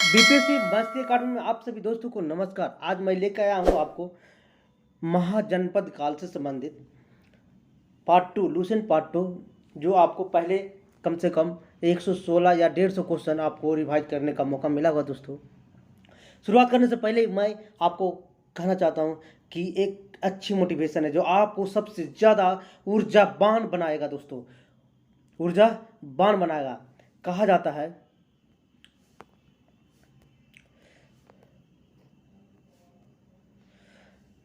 BPSC मस्ती अकादमी में आप सभी दोस्तों को नमस्कार। आज मैं लेकर आया हूँ आपको महाजनपद काल से संबंधित पार्ट 2 लूसेंट पार्ट 2, जो आपको पहले कम से कम 116 या 150 क्वेश्चन आपको रिवाइज करने का मौका मिला होगा। दोस्तों, शुरुआत करने से पहले मैं आपको कहना चाहता हूँ कि एक अच्छी मोटिवेशन है जो आपको सबसे ज़्यादा ऊर्जावान बनाएगा। दोस्तों, ऊर्जावान बनाएगा। कहा जाता है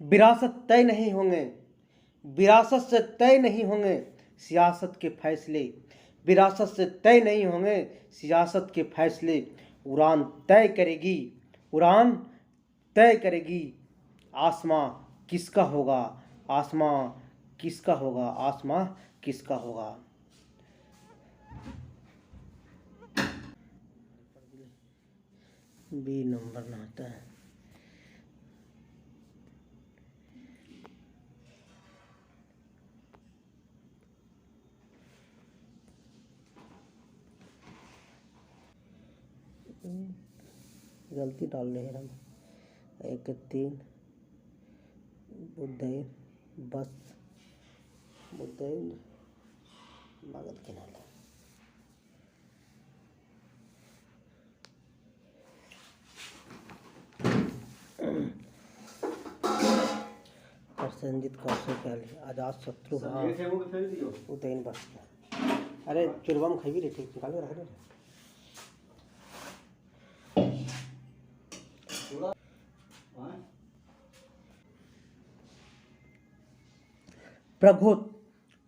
विरासत तय नहीं होंगे, विरासत से तय नहीं होंगे सियासत के फैसले, विरासत से तय नहीं होंगे सियासत के फैसले। उड़ान तय करेगी, उड़ान तय करेगी। आसमां किसका होगा, आसमां किसका होगा, आसमां किसका होगा। बी नंबर ना आता है। गलती डाल रहे हैं हम। 1 3 बुद्धैन बस बुद्धैन मगध किनारा। प्रसेनजीत कौशल पहले आजाद शत्रु। हाँ, उदयन बस। अरे चुलवा में खाई भी रही, निकाल के रख दे। प्रघोत,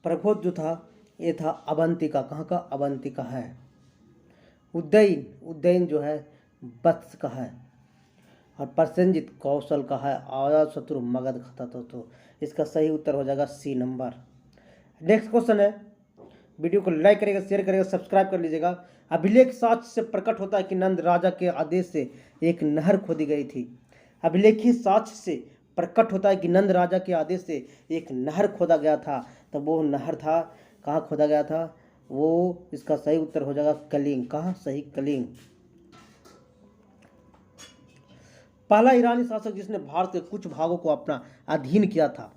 प्रघोत जो था ये था अवंतिका। कहाँ का? अवंतिका है। उदयन, उदयन जो है वत्स का है। और प्रसेनजीत कौशल का है। आजाद शत्रु मगध खाता तो इसका सही उत्तर हो जाएगा सी नंबर। नेक्स्ट क्वेश्चन है। वीडियो को लाइक करेगा, शेयर करेगा, सब्सक्राइब कर लीजिएगा। अभिलेख साक्ष्य से प्रकट होता है कि नंद राजा के आदेश से एक नहर खोदी गई थी। अभिलेखी साक्ष्य से प्रकट होता है कि नंद राजा के आदेश से एक नहर खोदा गया था। तो वो नहर था, कहाँ खोदा गया था? वो इसका सही उत्तर हो जाएगा कलिंग। कहाँ? सही, कलिंग। पहला ईरानी शासक जिसने भारत के कुछ भागों को अपना अधीन किया था,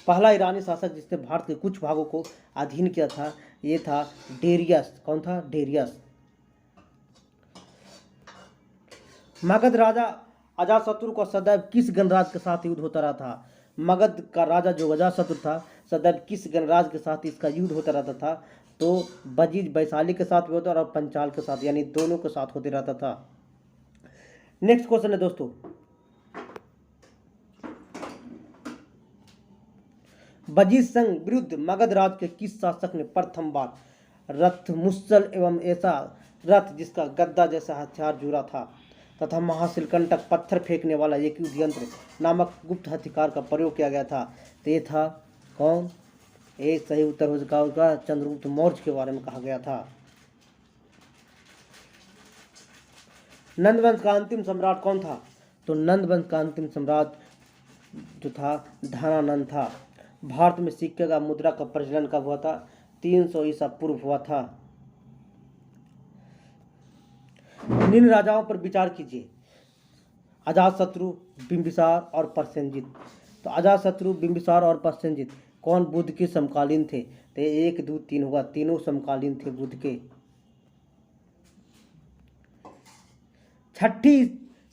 पहला ईरानी शासक जिसने भारत के कुछ भागों को अधीन किया था, ये था डेरियस। कौन था? डेरियस। मगध राजा अजातशत्रु का सदैव किस गणराज के साथ युद्ध होता रहा था? मगध का राजा जो अजातशत्रु था, सदैव किस गणराज के साथ इसका युद्ध होता रहता था? तो बजीज वैशाली के साथ भी होता और पंचाल के साथ, यानी दोनों के साथ होते रहता था। नेक्स्ट क्वेश्चन है दोस्तों, बजीज संघ विरुद्ध मगध राज के किस शासक ने प्रथम बार रथ, मुसल एवं ऐसा रथ जिसका गद्दा जैसा हथियार जुड़ा था तथा महाशिलकंटक पत्थर फेंकने वाला एक युद्ध यंत्र नामक गुप्त हथियार का प्रयोग किया गया था? तो ये था कौन? ये सही उत्तर हो चुका होगा चंद्रगुप्त मौर्य के बारे में कहा गया था। नंद वंश का अंतिम सम्राट कौन था? तो नंद वंश का अंतिम सम्राट जो था धनानंद था। भारत में सिक्के का मुद्रा का प्रचलन कब हुआ था? 300 ईसा पूर्व हुआ था। निम्न राजाओं पर विचार कीजिए। अजातशत्रु, बिंबिसार और प्रसेनजीत। तो अजातशत्रु, बिंबिसार और प्रसेनजीत कौन बुद्ध के समकालीन थे? तो 1 2 3 होगा, तीनों समकालीन थे बुद्ध के। 6ठी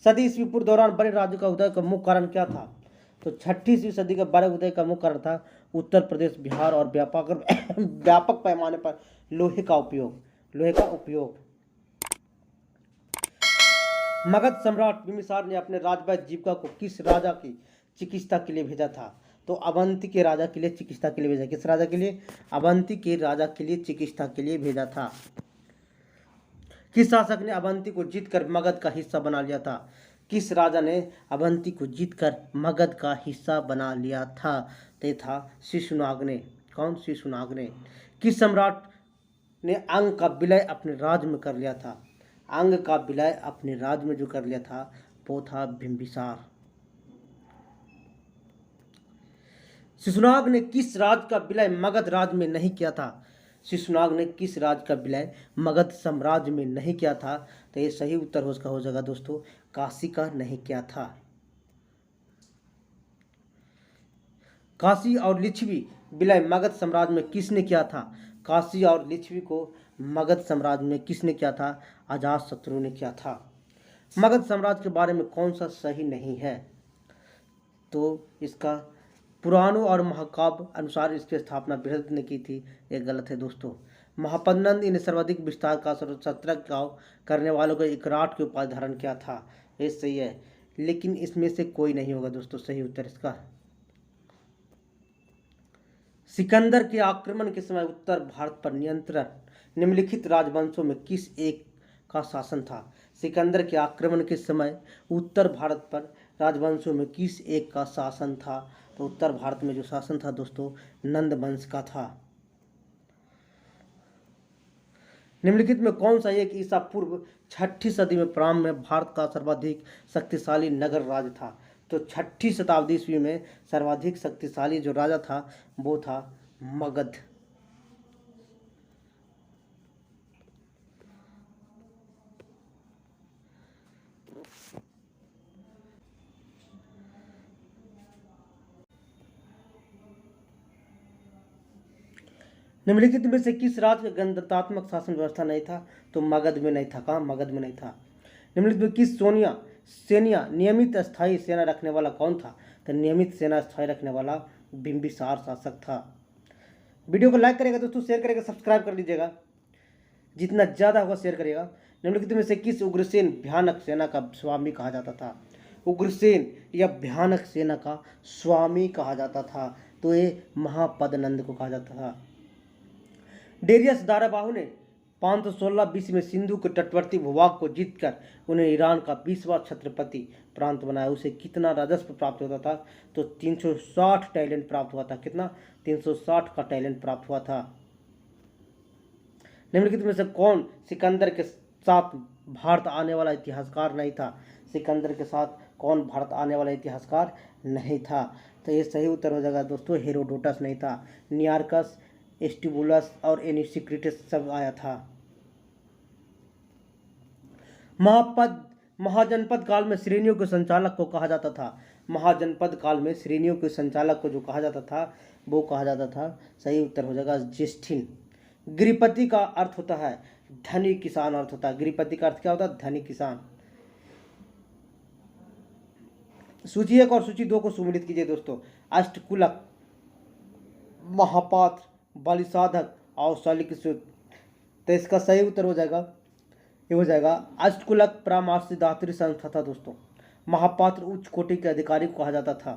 सदी ईस्वी पूर्व दौरान बड़े राज्यों का उदय का मुख्य कारण क्या था? तो 6ठी ईस्वी सदी का बड़े उदय का मुख्य कारण था उत्तर प्रदेश, बिहार और व्यापक पैमाने पर लोहे का उपयोग, लोहे का उपयोग। मगध सम्राट बिंबिसार ने अपने राजवैद्य जीविका को किस राजा की चिकित्सा के लिए भेजा था? तो अवंती के राजा के लिए चिकित्सा के लिए भेजा। किस राजा के लिए? अवंती के राजा के लिए चिकित्सा के लिए भेजा था। किस शासक ने अवंती को जीतकर मगध का हिस्सा बना लिया था? किस राजा ने अवंती को जीतकर मगध का हिस्सा बना लिया था? तो था शिशुनाग ने। कौन? शिशुनाग ने। किस सम्राट ने अंग का विलय अपने राज्य में कर लिया था? अंग का विलय अपने राज्य में जो कर लिया था वो था बिंबिसार। शिशुनाग ने किस राज का विलय मगध राज में नहीं किया था? शिशुनाग ने किस राज्य का विलय मगध साम्राज्य में नहीं किया था? तो ये सही उत्तर उसका हो जाएगा दोस्तों, काशी का नहीं किया था। काशी और लिच्छवी विलय मगध साम्राज्य में किसने किया था? काशी और लिच्छवी को मगध साम्राज्य में किसने किया था? अजातशत्रु ने किया था। मगध साम्राज्य के बारे में कौन सा सही नहीं है? तो इसका पुराणों और महाकाव्य अनुसार इसकी स्थापना बृहद ने की थी, ये गलत है दोस्तों। महापद्नंद ने सर्वाधिक विस्तार का 17 गाँव करने वालों को इकराट के उपाधि धारण किया था, ये सही है, लेकिन इसमें से कोई नहीं होगा दोस्तों सही उत्तर इसका। सिकंदर के आक्रमण के समय उत्तर भारत पर नियंत्रण निम्नलिखित राजवंशों में किस एक का शासन था? सिकंदर के आक्रमण के समय उत्तर भारत पर राजवंशों में किस एक का शासन था? तो उत्तर भारत में जो शासन था दोस्तों, नंद वंश का था। निम्नलिखित में कौन सा एक ईसा पूर्व 6ठी सदी में प्रारंभ में भारत का सर्वाधिक शक्तिशाली नगर राज्य था? तो 6ठी शताब्दी ईस्वी में सर्वाधिक शक्तिशाली जो राजा था वो था मगध। निम्नलिखित में से किस राज्य का गणतंत्रात्मक शासन व्यवस्था नहीं था? तो मगध में नहीं था। कहाँ? मगध में नहीं था। निम्नलिखित में किस सेना नियमित स्थायी सेना रखने वाला कौन था? तो नियमित सेना स्थायी रखने वाला बिंबिसार शासक था। वीडियो को लाइक करेगा दोस्तों, शेयर करेगा, सब्सक्राइब कर लीजिएगा, जितना ज़्यादा होगा शेयर करिएगा। निम्नलिखित में से किस उग्रसेन भयानक सेना का स्वामी कहा जाता था? उग्रसेन या भयानक सेना का स्वामी कहा जाता था, तो ये महापद्नंद को कहा जाता था। डेरियस दाराबाहु ने 516 बीसी में सिंधु के तटवर्ती भूभाग को जीतकर उन्हें ईरान का 20वां छत्रपति प्रांत बनाया। उसे कितना राजस्व प्राप्त होता था? तो 360 टैलेंट प्राप्त हुआ था। कितना? 360 का टैलेंट प्राप्त हुआ था। निम्नलिखित में से कौन सिकंदर के साथ भारत आने वाला इतिहासकार नहीं था? सिकंदर के साथ कौन भारत आने वाला इतिहासकार नहीं था? तो ये सही उत्तर हो जाएगा दोस्तों, हेरोडोटस नहीं था। नियार्कस, एस्टिबुलस और एनिसिक्रिटस सब आया था। महाजनपद काल में श्रेणियों के संचालक को कहा जाता था। महाजनपद काल में श्रेणियों के संचालक को जो कहा जाता था वो कहा जाता था, सही उत्तर हो जाएगा ज्येष्ठिन। गिरिपति का अर्थ होता है धनी किसान, अर्थ होता है गिरिपति का अर्थ क्या होता है? धनी किसान। सूची 1 और सूची 2 को सुमिलित कीजिए दोस्तों। अष्टकुलक, महापात्र, बलिसाधक और शल्यकीशुत। तो इसका सही उत्तर हो जाएगा, ये हो जाएगा अष्टकुलक परामर्शी दात्री संस्था था दोस्तों। महापात्र उच्च कोटि के अधिकारी को कहा जाता था।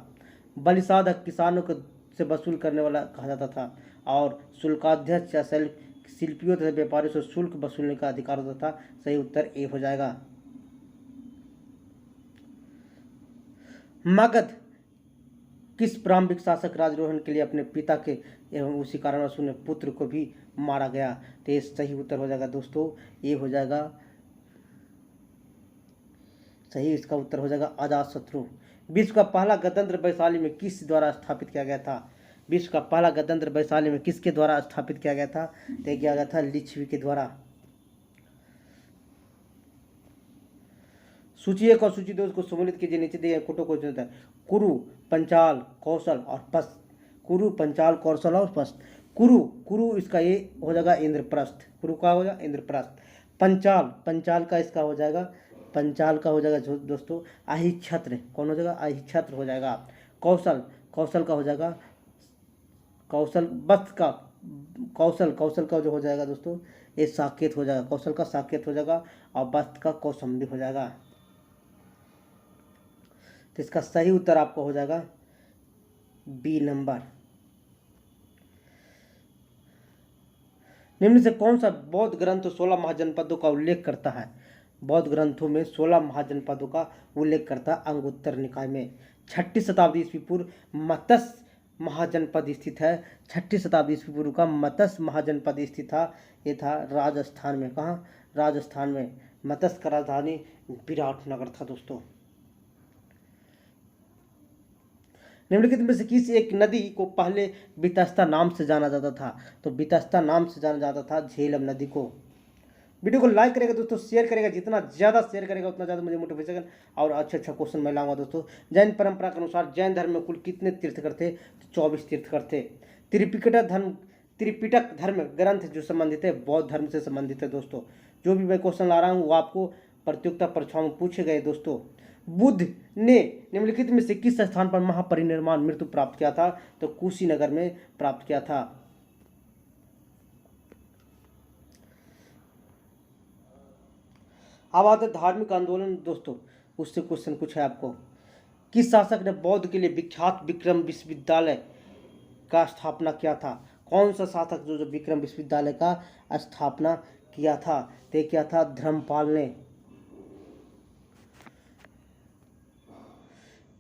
बलिसाधक किसानों को से वसूल करने वाला कहा जाता था। और शुल्काध्यक्ष या शिल्पियों तथा व्यापारियों से शुल्क वसूलने का अधिकार होता था। सही उत्तर ए हो जाएगा। मगध किस प्रारंभिक शासक राजरोहण के लिए अपने पिता के एवं उसी कारणवश उन्हें पुत्र को भी मारा गया? तो ये सही उत्तर हो जाएगा दोस्तों, ये हो जाएगा सही, इसका उत्तर हो जाएगा अजातशत्रु। विश्व का पहला गणतंत्र वैशाली में किस द्वारा स्थापित किया गया था? विश्व का पहला गणतंत्र वैशाली में किसके द्वारा स्थापित किया गया था? तो किया गया था लिच्छवी के द्वारा। सूची 1 और सूची 2 को सम्मिलित कीजिए। नीचे दिए कोटो को है कुरु, पंचाल, कौशल और पस्त। कुरु, पंचाल, कौशल और पस्त। कुरु इसका ये हो जाएगा इंद्रप्रस्थ। कुरु का हो जाएगा इंद्रप्रस्थ। पंचाल का इसका हो जाएगा, पंचाल का हो जाएगा दोस्तों अहिच्छत्र। कौन हो जाएगा? अहिच्छत्र हो जाएगा। कौशल का हो जाएगा कौशल, बस्त का कौशल का जो हो जाएगा दोस्तों ये साकेत हो जाएगा। कौशल का साकेत हो जाएगा और बस्त का कौसंबी हो जाएगा। तो इसका सही उत्तर आपको हो जाएगा बी नंबर। निम्न से कौन सा बौद्ध ग्रंथ 16 महाजनपदों का उल्लेख करता है? बौद्ध ग्रंथों में 16 महाजनपदों का उल्लेख करता है अंगुत्तर निकाय में। 6ठी शताब्दी ईस्वी पूर्व मत्स्य महाजनपद स्थित है। 6ठी शताब्दी ईस्वी पूर्व का मत्स्य महाजनपद स्थित था, ये था राजस्थान में। कहाँ? राजस्थान में। मत्स्य का राजधानी विराटनगर था दोस्तों। निम्नलिखित में से किस एक नदी को पहले वितस्ता नाम से जाना जाता था? तो वितस्ता नाम से जाना जाता था झेलम नदी को। वीडियो को लाइक करेगा दोस्तों, शेयर करेगा, जितना ज़्यादा शेयर करेगा उतना ज़्यादा मुझे मोटिवेशन और अच्छा क्वेश्चन मैं लाऊंगा दोस्तों। जैन परंपरा के अनुसार जैन धर्म में कुल कितने तीर्थकर थे? तो 24 तीर्थकर थे। त्रिपिटक धर्म ग्रंथ जो संबंधित है बौद्ध धर्म से संबंधित है दोस्तों। जो भी मैं क्वेश्चन ला रहा हूँ वो आपको प्रतियोगिता परीक्षाओं में पूछे गए दोस्तों। बुद्ध ने निम्नलिखित में से किस स्थान पर महापरिनिर्वाण मृत्यु प्राप्त किया था? तो कुशीनगर में प्राप्त किया था। अब आते धार्मिक आंदोलन दोस्तों, उससे क्वेश्चन कुछ है आपको। किस शासक ने बौद्ध के लिए विख्यात विक्रम विश्वविद्यालय का स्थापना किया था? कौन सा शासक जो विक्रम विश्वविद्यालय का स्थापना किया था? ते क्या था? धर्मपाल ने।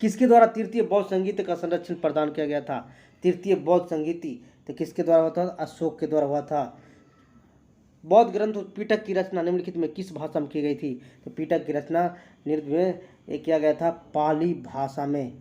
किसके द्वारा तृतीय बौद्ध संगीत का संरक्षण प्रदान किया गया था? तृतीय बौद्ध संगीति तो किसके द्वारा हुआ था? अशोक के द्वारा हुआ था। बौद्ध ग्रंथ पीटक की रचना निम्नलिखित में किस भाषा में की गई थी? तो पीटक की रचना में किया गया था पाली भाषा में।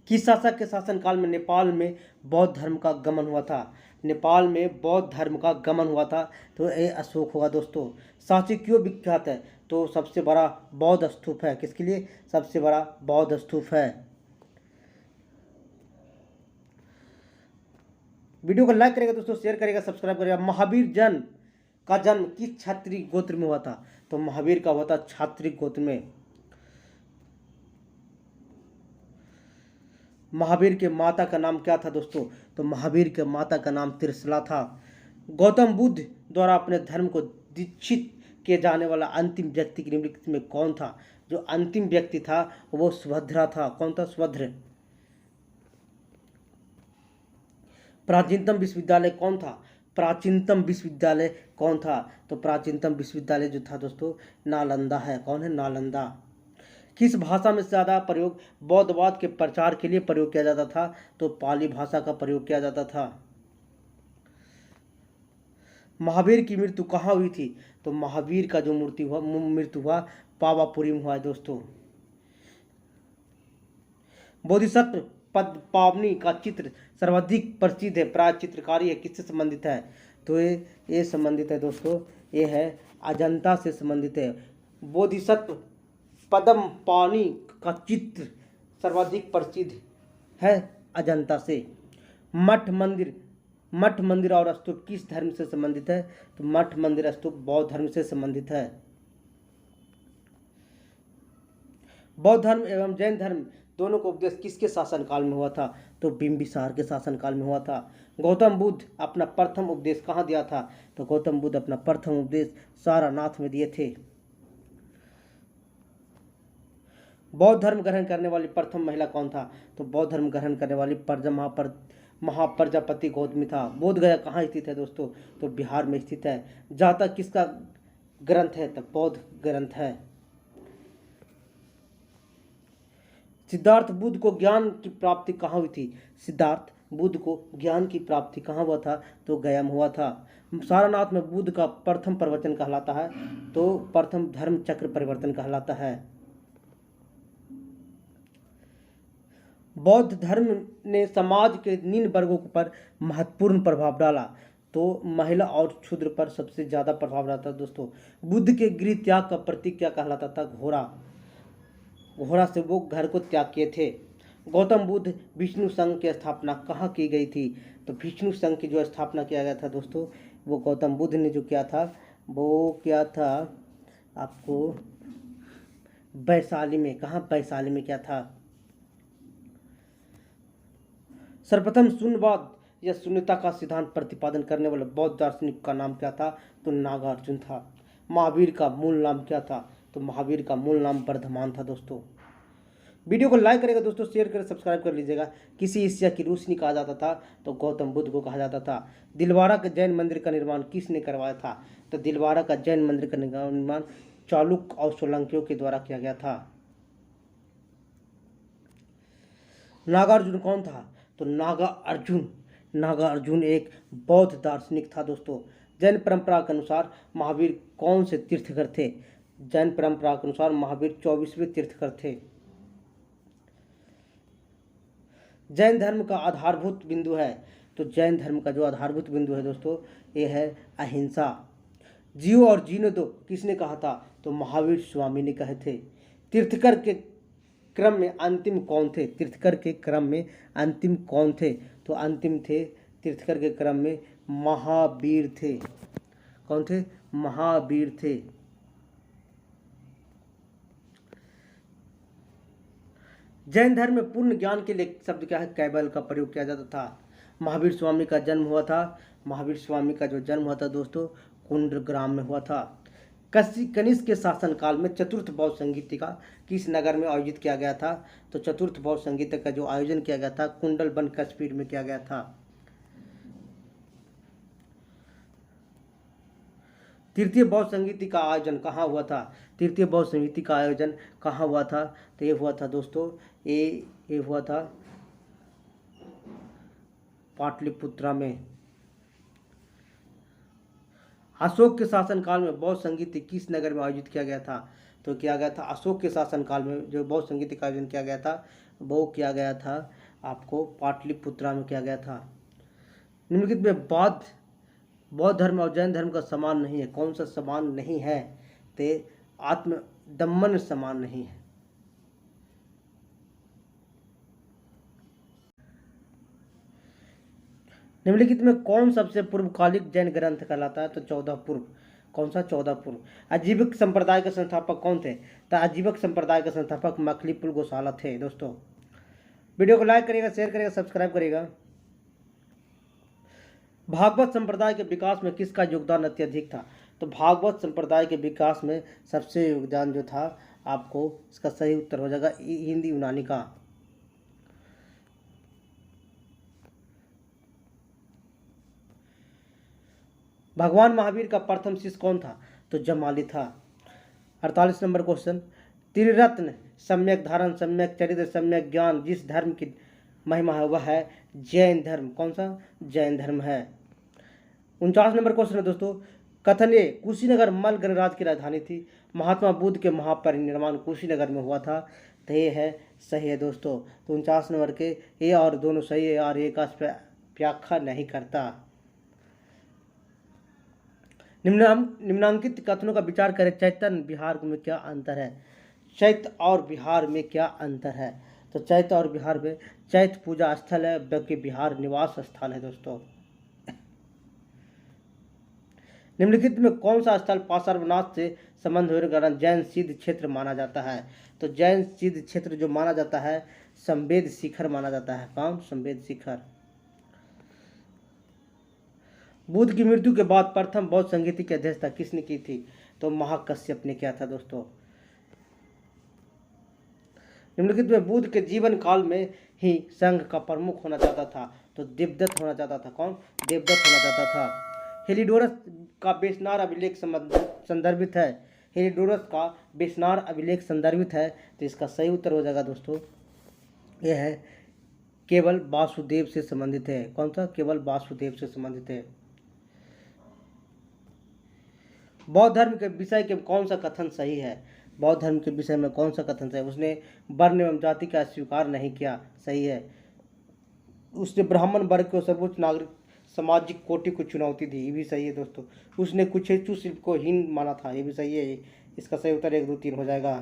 किस शासक के शासनकाल में नेपाल में बौद्ध धर्म का गमन हुआ था? नेपाल में बौद्ध धर्म का गमन हुआ था तो ये अशोक होगा दोस्तों। सांची क्यों विख्यात है? तो सबसे बड़ा बौद्ध स्तूप है। किसके लिए? सबसे बड़ा बौद्ध स्तूप है। वीडियो को लाइक करेगा दोस्तों, शेयर करेगा, सब्सक्राइब करेगा। महावीर का जन्म किस क्षत्रिय गोत्र में हुआ था? तो महावीर का हुआ था क्षत्रिय गोत्र में। महावीर के माता का नाम क्या था दोस्तों? तो महावीर के माता का नाम त्रिशला था। गौतम बुद्ध द्वारा अपने धर्म को दीक्षित किए जाने वाला अंतिम व्यक्ति की निम्नलिखित में कौन था? जो अंतिम व्यक्ति था वो सुभद्रा था। कौन था? सुभद्र। प्राचीनतम विश्वविद्यालय कौन था? प्राचीनतम विश्वविद्यालय कौन था? तो प्राचीनतम विश्वविद्यालय जो था दोस्तों नालंदा है। कौन है? नालंदा। किस भाषा में ज़्यादा प्रयोग बौद्धवाद के प्रचार के लिए प्रयोग किया जाता था? तो पाली भाषा का प्रयोग किया जाता था। महावीर की मृत्यु कहाँ हुई थी? तो महावीर का जो मृत्यु हुआ पावापुरी में हुआ है दोस्तों। बोधिसत्व पद्मावनी का चित्र सर्वाधिक प्रसिद्ध है, प्राय चित्रकारी है, किससे संबंधित है? तो ये संबंधित है दोस्तों, ये है अजंता से संबंधित है। बोधिसत्व पद्मपाणि का चित्र सर्वाधिक प्रसिद्ध है अजंता से। मठ मंदिर और स्तूप किस धर्म से संबंधित है? तो मठ मंदिर स्तूप बौद्ध धर्म से संबंधित है। बौद्ध धर्म एवं जैन धर्म दोनों को उपदेश किसके शासनकाल में हुआ था? तो बिंबिसार के शासनकाल में हुआ था। गौतम बुद्ध अपना प्रथम उपदेश कहाँ दिया था? तो गौतम बुद्ध अपना प्रथम उपदेश सारनाथ में दिए थे। बौद्ध धर्म ग्रहण करने वाली प्रथम महिला कौन था? तो बौद्ध धर्म ग्रहण करने वाली महाप्रजापति गौतमी था। बोध गया कहाँ स्थित है दोस्तों? तो बिहार में स्थित है। जातक किसका ग्रंथ है? तो बौद्ध ग्रंथ है। सिद्धार्थ बुद्ध को ज्ञान की प्राप्ति कहाँ हुई थी? सिद्धार्थ बुद्ध को ज्ञान की प्राप्ति कहाँ हुआ था? तो गया में हुआ था। सारनाथ में बुद्ध का प्रथम प्रवचन कहलाता है तो प्रथम धर्म चक्र परिवर्तन कहलाता है। बौद्ध धर्म ने समाज के निम्न वर्गों पर महत्वपूर्ण प्रभाव डाला तो महिला और क्षुद्र पर सबसे ज़्यादा प्रभाव डाला था दोस्तों। बुद्ध के गृह त्याग का प्रतीक क्या कहलाता था? घोड़ा से वो घर को त्याग किए थे। गौतम बुद्ध विष्णु संघ की स्थापना कहाँ की गई थी? तो विष्णु संघ की जो स्थापना किया गया था दोस्तों वो गौतम बुद्ध ने जो किया था वो क्या था आपको वैशाली में। कहाँ? वैशाली में क्या था? सर्वप्रथम शून्यवाद या शून्यता का सिद्धांत प्रतिपादन करने वाले बौद्ध दार्शनिक का नाम क्या था? तो नागार्जुन था। महावीर का मूल नाम क्या था? तो महावीर का मूल नाम वर्धमान था दोस्तों। वीडियो को लाइक करेगा दोस्तों, शेयर करें, सब्सक्राइब कर लीजिएगा। किसी एशिया की रोशनी कहा जाता था? तो गौतम बुद्ध को कहा जाता था। दिलवारा के जैन मंदिर का निर्माण किसने करवाया था? तो दिलवारा का जैन मंदिर का निर्माण चालुक्य और सोलंकियों के द्वारा किया गया था। नागार्जुन कौन था? तो नागार्जुन एक बौद्ध दार्शनिक था दोस्तों। जैन परंपरा के अनुसार महावीर कौन से तीर्थकर थे? जैन परंपरा के अनुसार महावीर 24वें तीर्थकर थे। जैन धर्म का आधारभूत बिंदु है, तो जैन धर्म का जो आधारभूत बिंदु है दोस्तों, ये है अहिंसा। जियो और जीने दो किसने कहा था? तो महावीर स्वामी ने कहे थे। तीर्थकर के क्रम में अंतिम कौन थे? तीर्थकर के क्रम में अंतिम कौन थे? तो अंतिम थे तीर्थकर के क्रम में महावीर थे। कौन थे? महावीर थे। जैन धर्म में पूर्ण ज्ञान के लिए शब्द क्या है? कैवल का प्रयोग किया जाता था। महावीर स्वामी का जन्म हुआ था, महावीर स्वामी का जो जन्म हुआ था दोस्तों, कुंडग्राम में हुआ था। कनिष्क के शासनकाल में चतुर्थ बौद्ध संगीतिका किस नगर में आयोजित किया गया था? तो चतुर्थ बौद्ध संगीतिका का जो आयोजन किया गया था कुंडलबन कश्मीर में किया गया था। तृतीय बौद्ध संगीति का आयोजन कहाँ हुआ था? तृतीय बौद्ध संगीति का आयोजन कहाँ हुआ था? तो ये हुआ था दोस्तों, ये हुआ था पाटलिपुत्रा में। अशोक के शासनकाल में बौद्ध संगीत किस नगर में आयोजित किया गया था? तो किया गया था अशोक के शासनकाल में जो बौद्ध संगीत का आयोजन किया गया था वो किया गया था आपको पाटलिपुत्रा में किया गया था। निम्नलिखित में बौद्ध धर्म और जैन धर्म का समान नहीं है। कौन सा समान नहीं है? ते आत्मदम्मन समान नहीं है। निम्नलिखित में कौन सबसे पूर्वकालिक जैन ग्रंथ कहलाता है? तो 14 पूर्व। कौन सा? 14 पूर्व। आजीविक संप्रदाय के संस्थापक कौन थे? तो आजीविक संप्रदाय के संस्थापक मखलीपुल गोशाला थे। दोस्तों वीडियो को लाइक करिएगा, शेयर करिएगा, सब्सक्राइब करिएगा। भागवत संप्रदाय के विकास में किसका योगदान अत्यधिक था? तो भागवत संप्रदाय के विकास में सबसे योगदान जो था आपको, इसका सही उत्तर हो जाएगा हिंदी यूनानी का। भगवान महावीर का प्रथम शिष्य कौन था? तो जमाली था। 48 नंबर क्वेश्चन, त्रिरत्न सम्यक धारण, सम्यक चरित्र, सम्यक ज्ञान जिस धर्म की महिमा है वह है जैन धर्म। कौन सा? जैन धर्म है। 49 नंबर क्वेश्चन है दोस्तों, कथनीय कुशीनगर मल्ल गणराज्य की राजधानी थी। महात्मा बुद्ध के महापरिनिर्वाण कुशीनगर में हुआ था। तो ये है सही है दोस्तों। तो 49 नंबर के ये और दोनों सही है और एक व्याख्या नहीं करता। निम्नांकित कथनों का विचार करें। चैतन्य विहार में क्या अंतर है? चैत्य और विहार में क्या अंतर है? तो चैत्य और विहार में चैत्य पूजा स्थल है जबकि विहार निवास स्थान है। दोस्तों निम्नलिखित में कौन सा स्थल पार्श्वनाथ से संबंध होने के कारण जैन सिद्ध क्षेत्र माना जाता है? तो जैन सिद्ध क्षेत्र जो माना जाता है संवेद शिखर माना जाता है। कौन? संवेद शिखर। बुद्ध की मृत्यु के बाद प्रथम बौद्ध संगीति की अध्यक्षता किसने की थी? तो महाकश्यप ने किया था। दोस्तों निम्नलिखित में बुद्ध के जीवन काल में ही संघ का प्रमुख होना चाहता था। तो देवदत्त होना चाहता था। कौन? देवदत्त होना चाहता था। हेलिडोरस का बेशनार अभिलेख संदर्भित है। हेलिडोरस का बेशनार अभिलेख संदर्भित है। तो इसका सही उत्तर हो जाएगा दोस्तों, यह है केवल वासुदेव से संबंधित है। कौन सा? केवल वासुदेव से संबंधित है। बौद्ध धर्म के विषय के कौन सा कथन सही है? बौद्ध धर्म के विषय में कौन सा कथन सही है? उसने वर्ण एवं जाति का स्वीकार नहीं किया। सही है। उसने ब्राह्मण वर्ग को सर्वोच्च नागरिक सामाजिक कोटि को चुनौती दी। ये भी सही है दोस्तों। उसने कुछेचु शिल्प को हीन माना था। ये भी सही है। इसका सही उत्तर 1, 2, 3 हो जाएगा।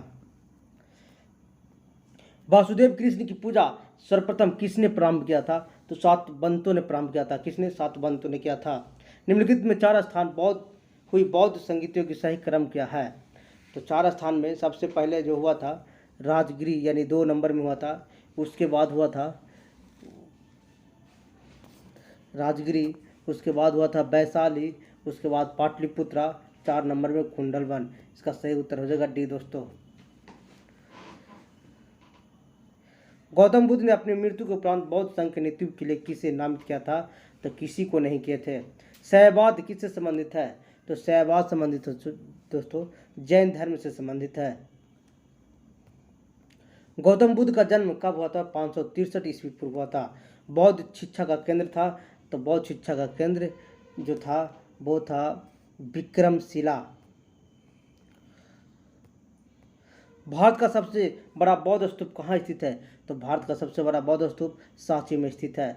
वासुदेव कृष्ण की पूजा सर्वप्रथम किसने प्रारंभ किया था? तो सातवंतों ने प्रारंभ किया था। किसने? सातवंतों ने किया था। निम्नलिखित में 4 स्थान बौद्ध संगीतियों की सही क्रम क्या है? तो 4 स्थान में सबसे पहले जो हुआ था राजगिरी यानी 2 नंबर में हुआ था। उसके बाद हुआ था राजगिरी, उसके बाद हुआ था वैशाली, उसके बाद पाटलिपुत्रा, 4 नंबर में कुंडलवन। इसका सही उत्तर हो जाएगा डी। दोस्तों गौतम बुद्ध ने अपनी मृत्यु के उपरांत बौद्ध संघ के नेतृत्व के लिए किसे नामित किया था? तो किसी को नहीं किए थे। शैववाद किससे संबंधित है? तो शैववाद संबंधित दोस्तों जैन धर्म से संबंधित है। गौतम बुद्ध का जन्म कब हुआ था? 563 ईस्वी पूर्व हुआ था। बौद्ध शिक्षा का केंद्र था। तो बौद्ध शिक्षा का केंद्र जो था वो था विक्रमशिला। भारत का सबसे बड़ा बौद्ध स्तूप कहाँ स्थित है? तो भारत का सबसे बड़ा बौद्ध स्तूप सांची में स्थित है।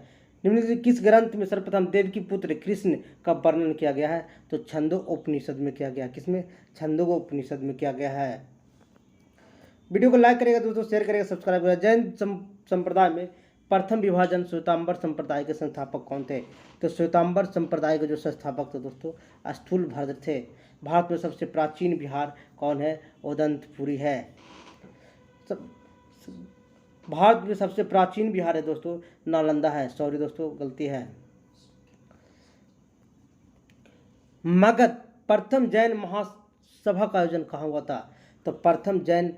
निम्नलिखित में किस ग्रंथ में सर्वप्रथम देव की पुत्र कृष्ण का वर्णन किया गया है? तो छंदो उपनिषद में किया गया। किसमें? छंदो उपनिषद में किया गया है। वीडियो को लाइक करेगा दोस्तों, शेयर करेगा, सब्सक्राइब करेगा। जैन संप्रदाय में प्रथम विभाजन श्वेतांबर संप्रदाय के संस्थापक कौन थे? तो श्वेतांबर संप्रदाय के जो संस्थापक थे दोस्तों स्थूलभद्र थे। भारत में सबसे प्राचीन विहार कौन है? उदंतपुरी है। भारत में सबसे प्राचीन विहार है दोस्तों नालंदा है। सॉरी दोस्तों, गलती है। मगध प्रथम जैन महासभा का आयोजन कहाँ हुआ था? तो प्रथम जैन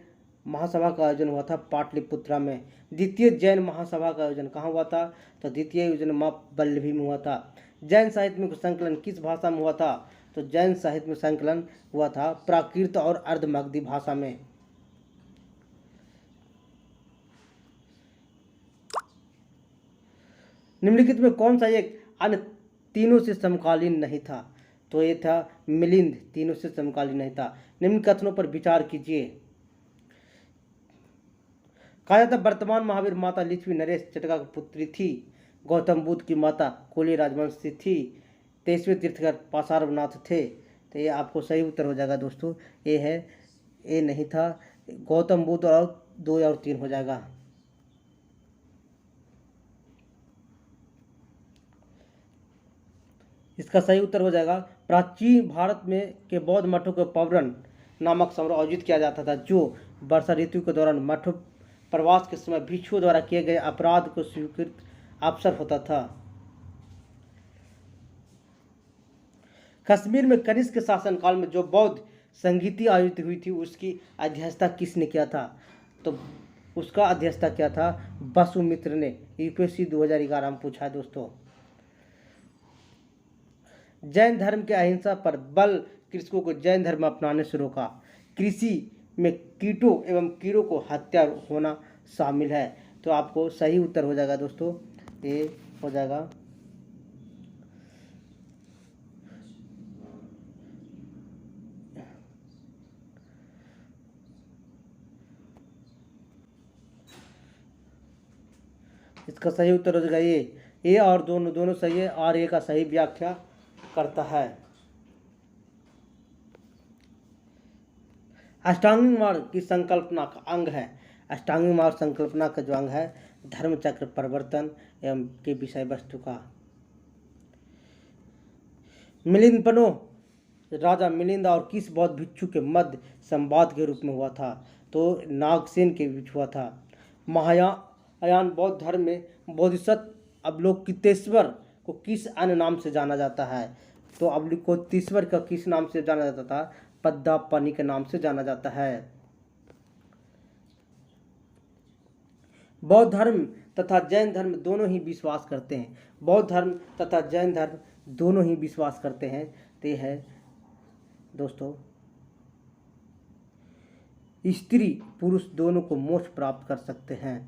महासभा का आयोजन हुआ था पाटलिपुत्रा में। द्वितीय जैन महासभा का आयोजन कहाँ हुआ था? तो द्वितीय आयोजन माँ वल्लभी में हुआ था। जैन साहित्य में संकलन किस भाषा में हुआ था? तो जैन साहित्य में संकलन हुआ था प्राकृत और अर्धमगधी भाषा में। निम्नलिखित में कौन सा एक अन्य तीनों से समकालीन नहीं था? तो ये था मिलिंद, तीनों से समकालीन नहीं था। निम्न कथनों पर विचार कीजिए। कहा जाता वर्तमान महावीर माता लिच्छवी नरेश चटका की पुत्री थी। गौतम बुद्ध की माता कोली राजवंश से थी। 23वें तीर्थकर पासारनाथ थे। तो ये आपको सही उत्तर हो जाएगा दोस्तों। ये है, ये नहीं था। गौतम बुद्ध और 2 और 3 हो जाएगा। इसका सही उत्तर हो जाएगा प्राचीन भारत में के बौद्ध मठों के पौरण नामक समारोह आयोजित किया जाता था, जो वर्षा ऋतु के दौरान मठ प्रवास के समय भिक्षुओं द्वारा किए गए अपराध को स्वीकृत अवसर होता था। कश्मीर में कनिष्क के शासनकाल में जो बौद्ध संगीति आयोजित हुई थी उसकी अध्यक्षता किसने किया था? तो उसका अध्यक्षता किया था वसुमित्र ने। यूपीएससी 2011 में पूछा है दोस्तों। जैन धर्म के अहिंसा पर बल कृषकों को जैन धर्म अपनाने से रोका। कृषि में कीटों एवं कीड़ों को हत्या होना शामिल है। तो आपको सही उत्तर हो जाएगा दोस्तों, ये हो जाएगा इसका सही उत्तर हो जाएगा ये और दोनों सही है और ये का सही व्याख्या करता है। अष्टांगिक मार्ग की संकल्पना का अंग है। अष्टांगिक मार्ग संकल्पना का जो अंग है धर्म चक्र परिवर्तन एवं के विषय वस्तु का। मिलिंदपनो राजा मिलिंद और किस बौद्ध भिक्षु के मध्य संवाद के रूप में हुआ था? तो नागसेन के बीच हुआ था। महायान बौद्ध धर्म में बोधिसत्व अवलोकितेश्वर को किस अन्य नाम से जाना जाता है? तो अवलोकितेश्वर का किस नाम से जाना जाता था? पद्दापानी के नाम से जाना जाता है। बौद्ध धर्म तथा जैन धर्म दोनों ही विश्वास करते हैं। बौद्ध धर्म तथा जैन धर्म दोनों ही विश्वास करते हैं। ते है दोस्तों स्त्री पुरुष दोनों को मोक्ष प्राप्त कर सकते हैं।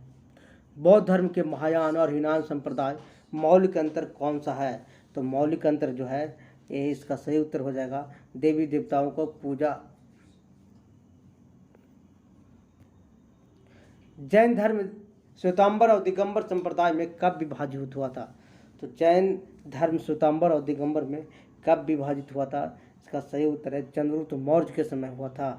बौद्ध धर्म के महायान और हीनान संप्रदाय मौलिक अंतर कौन सा है? तो मौलिक अंतर जो है ये इसका सही उत्तर हो जाएगा देवी देवताओं को पूजा। जैन धर्म श्वेतांबर और दिगंबर संप्रदाय में कब विभाजित हुआ था? तो जैन धर्म श्वेतांबर और दिगंबर में कब विभाजित हुआ था? इसका सही उत्तर है चंद्रगुप्त मौर्य के समय हुआ था।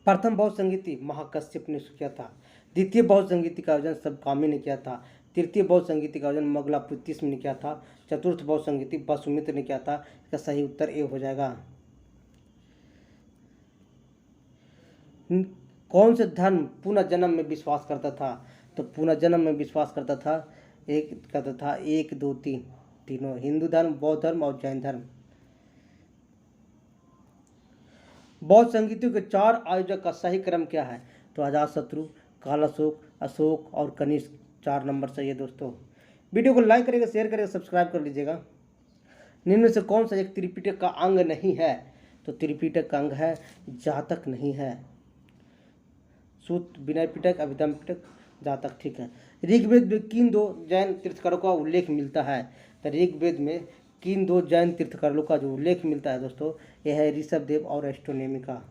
प्रथम बौद्ध संगीति महाकश्यप ने किया था। द्वितीय बौद्ध संगीति का आयोजन सबकामी ने किया था। तृतीय बौद्ध संगीति का आयोजन मंगलापुत्तिस ने किया था। चतुर्थ बौद्ध संगीति वसुमित्र ने किया था। इसका सही उत्तर ए हो जाएगा। कौन से धर्म पुनर्जन्म में विश्वास करता था? तो पुनर्जन्म में विश्वास करता था 1 2 3 तीनों, हिंदू धर्म, बौद्ध धर्म और जैन धर्म। बौद्ध संगीतों के 4 आयोजक का सही क्रम क्या है? तो अजातशत्रु, कालाशोक, अशोक और कनिष्क 4 नंबर सही है दोस्तों। वीडियो को लाइक करेगा, शेयर करेगा, सब्सक्राइब कर लीजिएगा। निम्न में से कौन सा एक त्रिपिटक का अंग नहीं है? तो त्रिपिटक का अंग है जातक नहीं है। सूत्र, विनय पिटक, अभिधम पिटक, जातक ठीक है। ऋग्वेद में किन 2 जैन तीर्थंकरों का उल्लेख मिलता है? तो ऋग्वेद में किन दो जैन तीर्थंकरों का जो उल्लेख मिलता है दोस्तों, यह है ऋषभदेव और एस्ट्रोनॉमी का।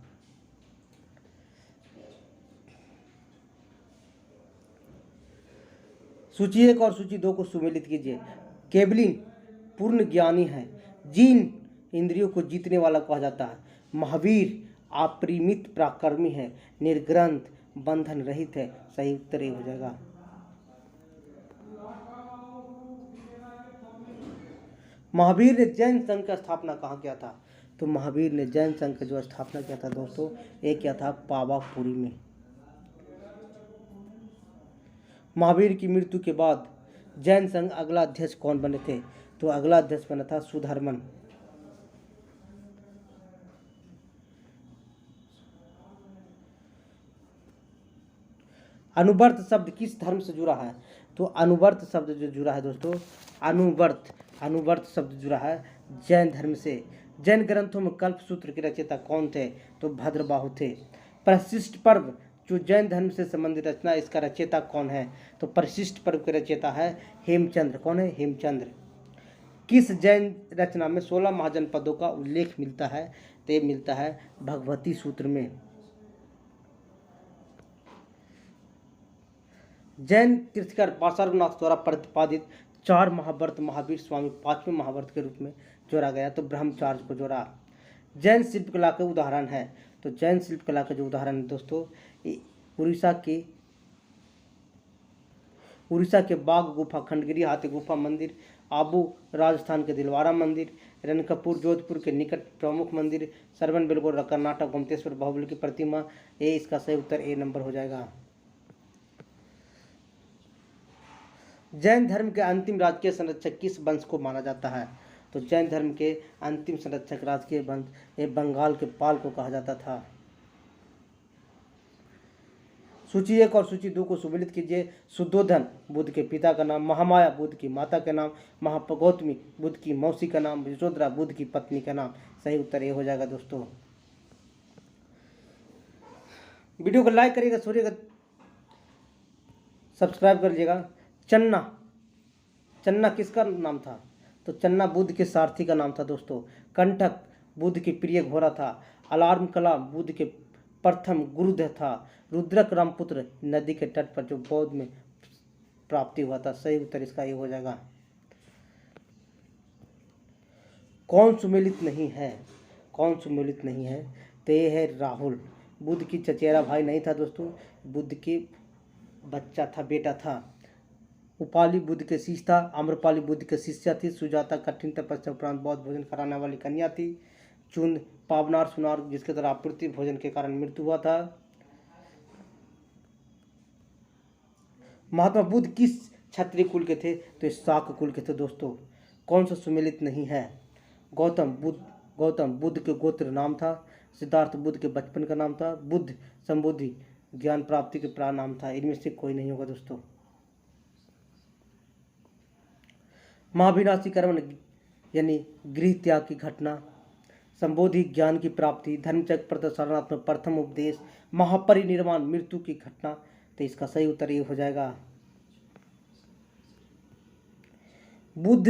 सूची 1 और सूची 2 को सुमेलित कीजिए। केवलिन पूर्ण ज्ञानी है, जिन इंद्रियों को जीतने वाला कहा जाता है। महावीर अपरिमित पराक्रमी है, निर्ग्रंथ बंधन रहित है। सही उत्तर ये हो जाएगा। महावीर ने जैन संघ का स्थापना कहाँ किया था? तो महावीर ने जैन संघ का जो स्थापना किया था दोस्तों, ये किया था पावापुरी में। महावीर की मृत्यु के बाद जैन संघ अगला अध्यक्ष कौन बने थे? तो अगला अध्यक्ष बना था सुधर्मन। अनुवर्त शब्द किस धर्म से जुड़ा है? तो अनुवर्त शब्द जो जुड़ा है दोस्तों, अनुवर्त शब्द जुड़ा है जैन धर्म से। जैन ग्रंथों में कल्पसूत्र के रचयिता कौन थे? तो भद्रबाहु थे। परिशिष्ट पर्व जो जैन धर्म से संबंधित रचना, इसका रचयिता कौन है? तो परिशिष्ट पर्व के रचयिता है हेमचंद्र। कौन है? हेमचंद्र। किस जैन रचना में 16 महाजनपदों का उल्लेख मिलता है? तो ये मिलता है भगवती सूत्र में। जैन तीर्थंकर पार्श्वनाथ द्वारा प्रतिपादित 4 महाव्रत महावीर स्वामी 5वें महाव्रत के रूप में जोड़ा गया, तो ब्रह्मचार्य को जोड़ा। जैन शिल्पकला के उदाहरण है, तो जैन शिल्पकला के जो उदाहरण है दोस्तों, उड़ीसा के बाघ गुफा, खंडगिरी हाथी गुफा मंदिर, आबू राजस्थान के दिलवारा मंदिर, रणकपुर जोधपुर के निकट प्रमुख मंदिर, सरवन बेलगोर कर्नाटक गोमतेश्वर बाहुबली की प्रतिमा। ये इसका सही उत्तर ए नंबर हो जाएगा। जैन धर्म के अंतिम राजकीय संरक्षक किस वंश को माना जाता है? तो जैन धर्म के अंतिम संरक्षक राजकीय वंश ये बंगाल के पाल को कहा जाता था। सूची 1 और सूची 2 को सुमेलित कीजिए। शुद्धोधन बुद्ध के पिता का नाम, महामाया बुद्ध की माता का नाम, महागौतमी बुद्ध की मौसी का नाम, यशोधरा बुद्ध की पत्नी का नाम। सही उत्तर ये हो जाएगा दोस्तों। वीडियो को लाइक करिएगा, सूर्य सब्सक्राइब कर लीजिएगा। चन्ना किसका नाम था? तो चन्ना बुद्ध के सारथी का नाम था दोस्तों। कंटक बुद्ध के प्रिय घोड़ा था। अलार्म कला बुद्ध के प्रथम गुरुदेव था। रुद्रक रामपुत्र नदी के तट पर जो बौद्ध में प्राप्ति हुआ था। सही उत्तर इसका ये हो जाएगा। कौन सुमेलित नहीं है? तो ये है राहुल। बुद्ध की चचेरा भाई नहीं था दोस्तों, बुद्ध के बच्चा था, बेटा था। उपाली बुद्ध के शिष्य था। आम्रपाली बुद्ध के शिष्या थी। सुजाता कठिन तपस्या उपरांत बहुत भोजन कराने वाली कन्या थी। चुंद पावनार सुनार जिसके द्वारा अपूर्ति भोजन के कारण मृत्यु हुआ था। महात्मा बुद्ध किस क्षत्रिय कुल के थे? तो शाक कुल के थे दोस्तों। कौन सा सुमेलित नहीं है? गौतम बुद्ध के गोत्र नाम था। सिद्धार्थ बुद्ध के बचपन का नाम था। बुद्ध संबोधि ज्ञान प्राप्ति के प्रानाम था। इनमें से कोई नहीं होगा दोस्तों। महाविनाशी कर्म यानी गृह त्याग की घटना, संबोधि ज्ञान की प्राप्ति, धर्मचक्र प्रतसारणात्मक प्रथम उपदेश, महापरिनिर्वाण मृत्यु की घटना। तो इसका सही उत्तर ये हो जाएगा। बुद्ध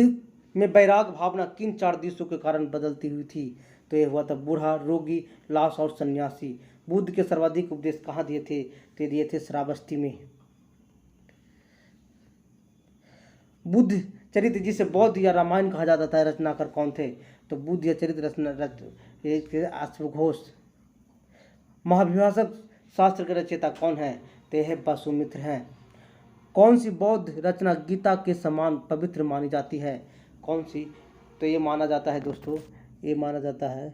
में वैराग भावना किन 4 दिशों के कारण बदलती हुई थी? तो यह हुआ था बूढ़ा, रोगी, लाश और सन्यासी। बुद्ध के सर्वाधिक उपदेश कहाँ दिए थे? तो दिए थे श्रावस्ती में। बुद्ध चरित्र जिसे बौद्ध या रामायण कहा जाता था, रचनाकार कौन थे? तो बुद्ध या चरित्र अश्वघोष। महाभिभाषक शास्त्र के रचयिता कौन है? तो यह वसुमित्र हैं। कौन सी बौद्ध रचना गीता के समान पवित्र मानी जाती है? कौन सी? तो ये माना जाता है दोस्तों, ये माना जाता है